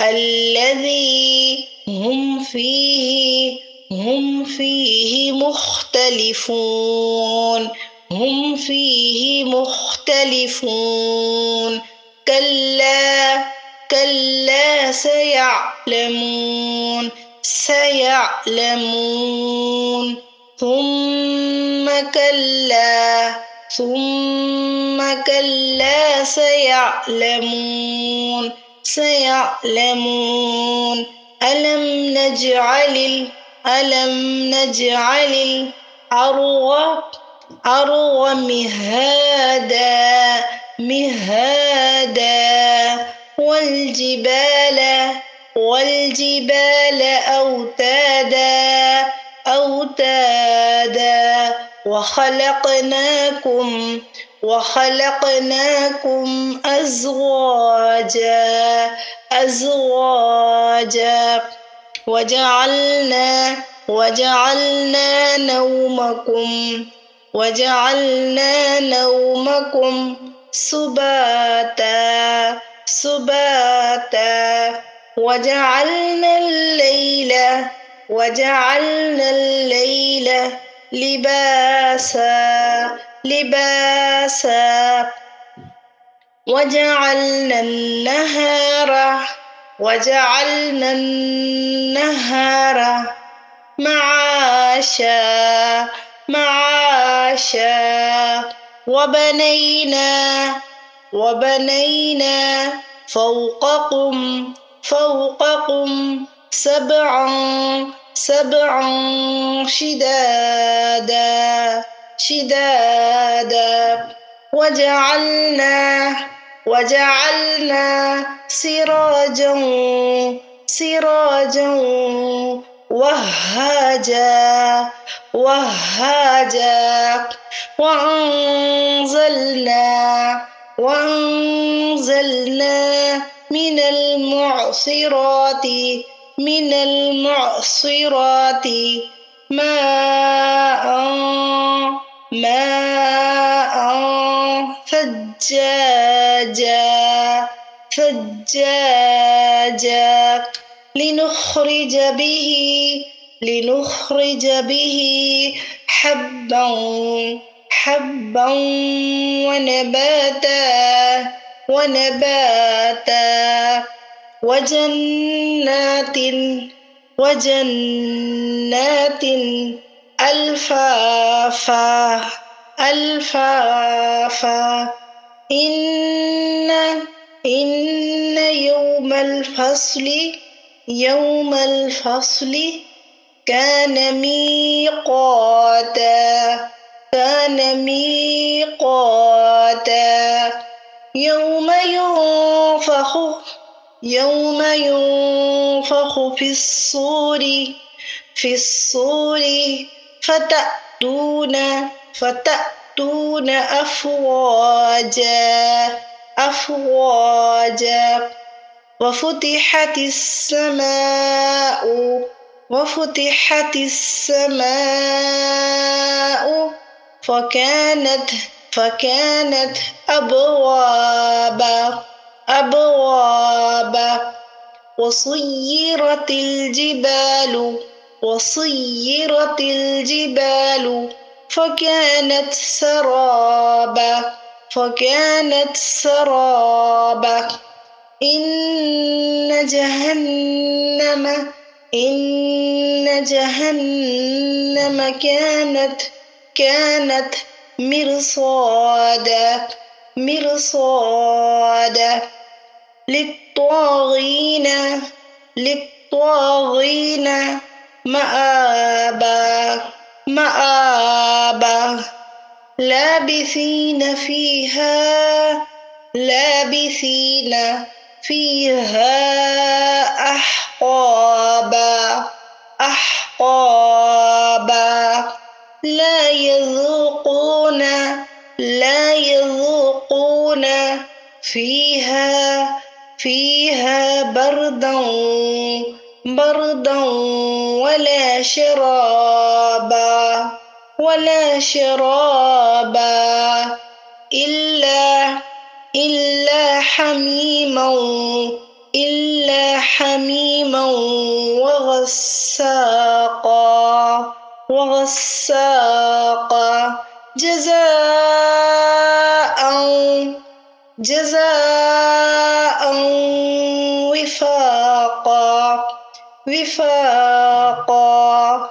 الذي هم فيه مختلفون كلا سيعلمون ثم كلا سيعلمون ألم نجعل الأرض مهادا والجبال أوتادا وخلقناكم أزواجا وجعلنا نومكم سباتا وجعلنا الليل لباسا وجعلنا النهار معاشا وبنينا فوقكم سبعا شدادا وجعلنا سراجا وهاجا وأنزلنا من المعصرات ماء ثجاجا لنخرج به حبا ونباتا وجنات ألفافا إن يوم الفصل كان ميقاتا يوم ينفخ في الصور فتأتون أفواجا وفتحت السماء فكانت أبوابا وصيرت الجبال فكانت سرابا فكانت سرابا إن جهنم إن جهنم كانت مرصادا مرصادا للطاغين للطاغين مآبا مآبا لابثين فيها أحقابا أحقابا لا يذوقون فيها بردا ولا شرابا إلا حميما وغساقا جزاء وفاقا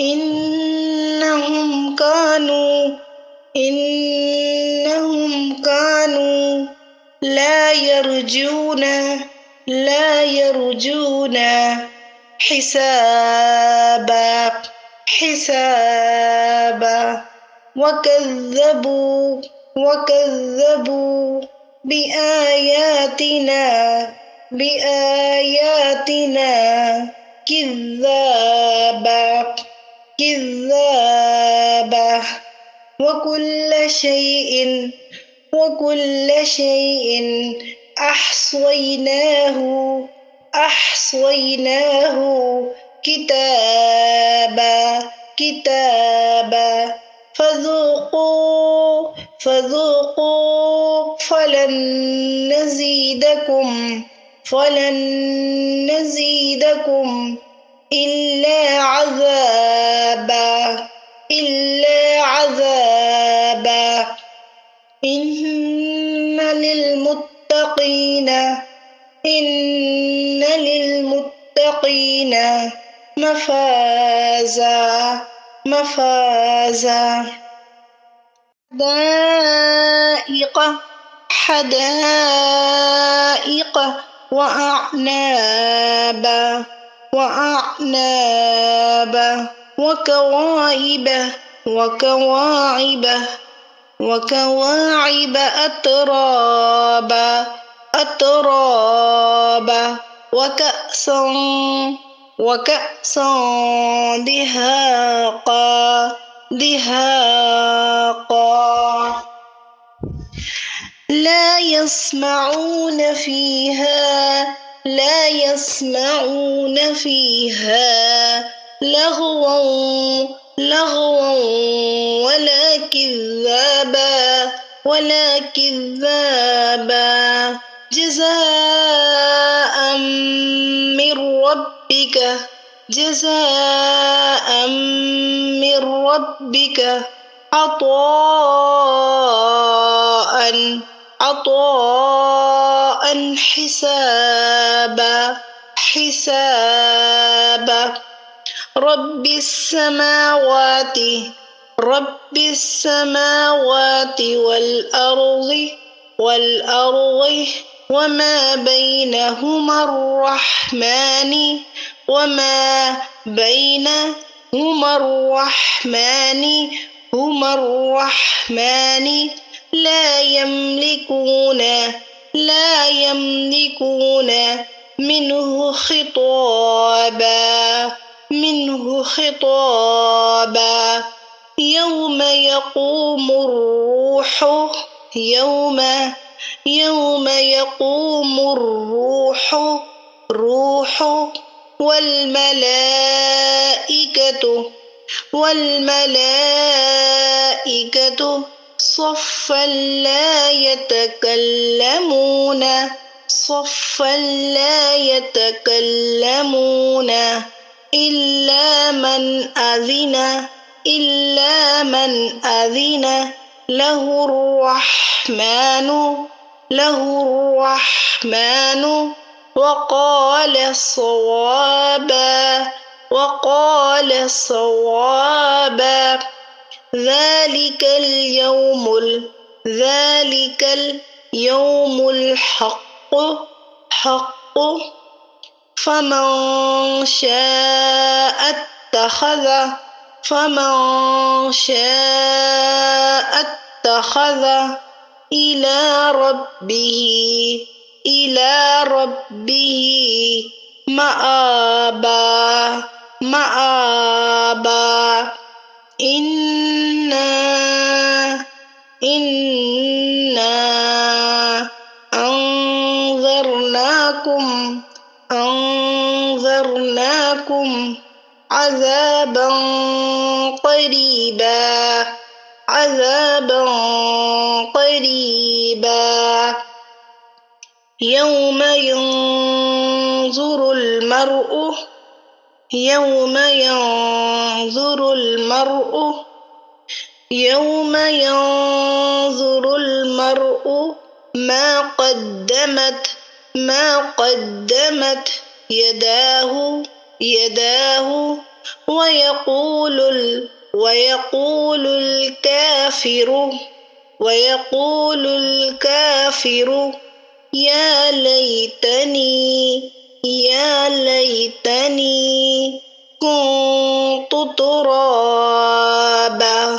إنهم كانوا لا يرجون حسابا وكذبوا بآياتنا كذابا وكل شيء أحصيناه كتابا فذوقوا فلن نزيدكم إلا عذابا إن للمتقين مفازا حدائق وأعنابا وكواعب أترابا وكأسا دهاقا لا يسمعون فيها لغوا ولا كذابا جزاء من ربك عطاء حسابا رب السماوات والأرض وما بينهما الرحمن لا يملكون منه خطابا يوم يقوم الروح والملائكة صفا لا يتكلمون إلا من إلا من أذن له الرحمن وقال صوابا ذلك اليوم الحق فمن شاء اتخذ إلى ربه مآبا إنا أنذرناكم عذابا قريبا يوم ينظر المرء ما قدمت يداه ويقول الكافر يا ليتني كنت ترابا.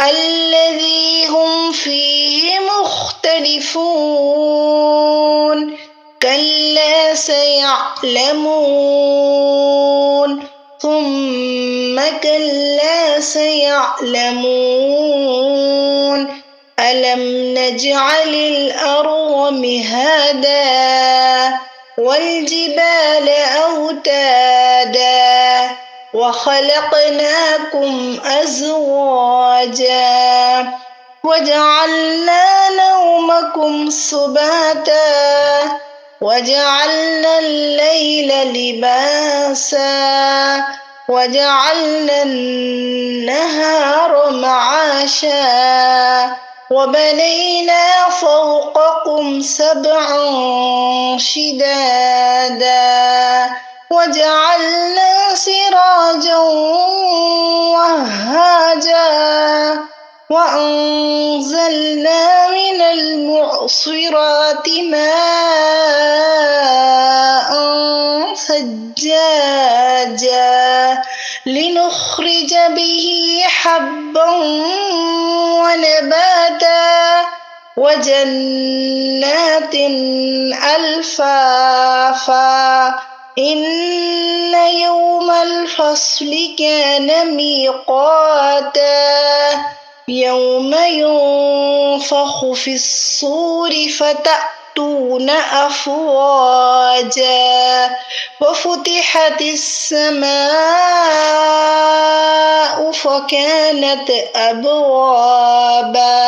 الذي هم فيه مختلفون كلا سيعلمون ثم كلا سيعلمون ألم نجعل الأرض مهادا والجبال أوتادا وخلقناكم أزواجا وجعلنا نومكم سباتا وجعلنا الليل لباسا وجعلنا النهار معاشا وبنينا فوقكم سبعا شدادا وجعلنا سراجا وهاجا وأنزلنا من المعصرات ماء ثجاجا لنخرج به حبا ونباتا وجنات ألفافا إن يوم الفصل كان ميقاتا يوم ينفخ في الصور فتأتون أفواجا وفتحت السماء فكانت أبوابا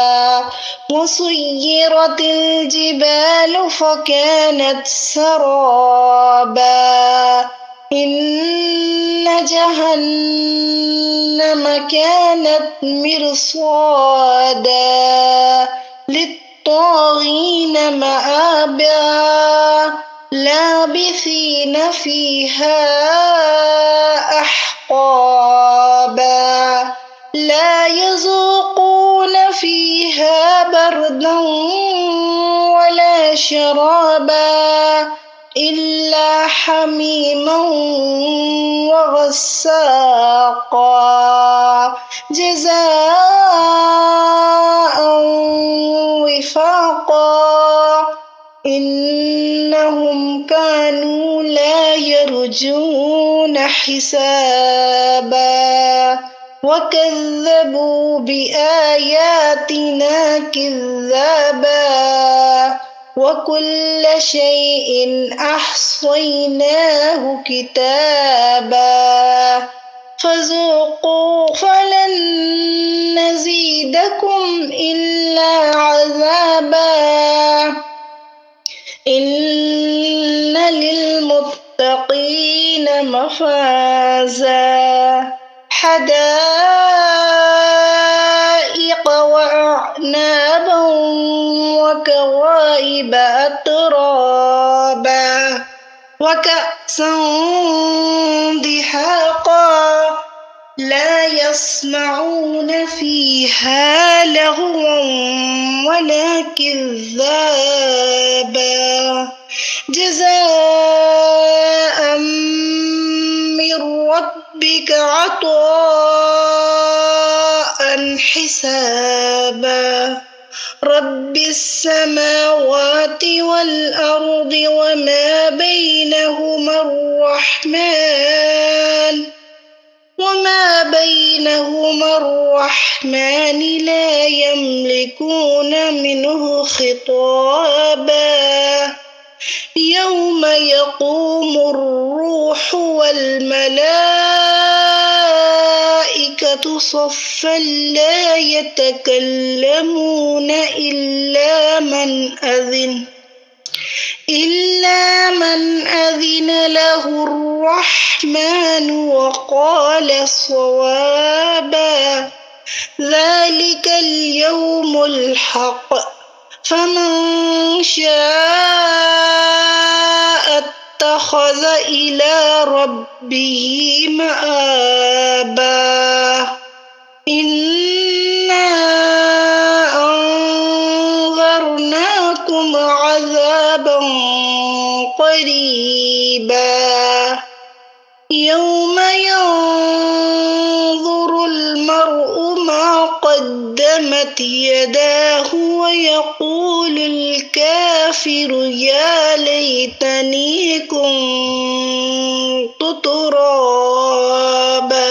وسيرت الجبال فكانت سرابا إن جهنم كانت مرصادا للطاغين مآبا لابثين فيها أحقابا لا يذوقون فيها بردا ولا شرابا إلا حميما وغساقا جزاء وفاقا إنهم كانوا لا يرجون حسابا. وكذبوا بآياتنا كذابا وكل شيء أحصيناه كتابا فذوقوا فلن نزيدكم إلا عذابا إن للمتقين مفازا حدائق وأعنابا وكواعب أترابا وكأسا دحاقا لا يسمعون فيها لغوا ولا كذابا جزاء من ربك عطاء حسابا رب السماوات والأرض وما بينهما الرحمن لا يملكون منه خطابا يوم يقوم الروح والملائكة صفا لا يتكلمون إلا من أذن له الرحمن وقال صوابا ذلك اليوم الحق فمن شاء اتخذ إلى ربه مآبا إنا أنذرناكم عذابا قريبا يوم ينظر المرء ما قدمت يداه ويقول الكافر يا ليتني كنت ترابا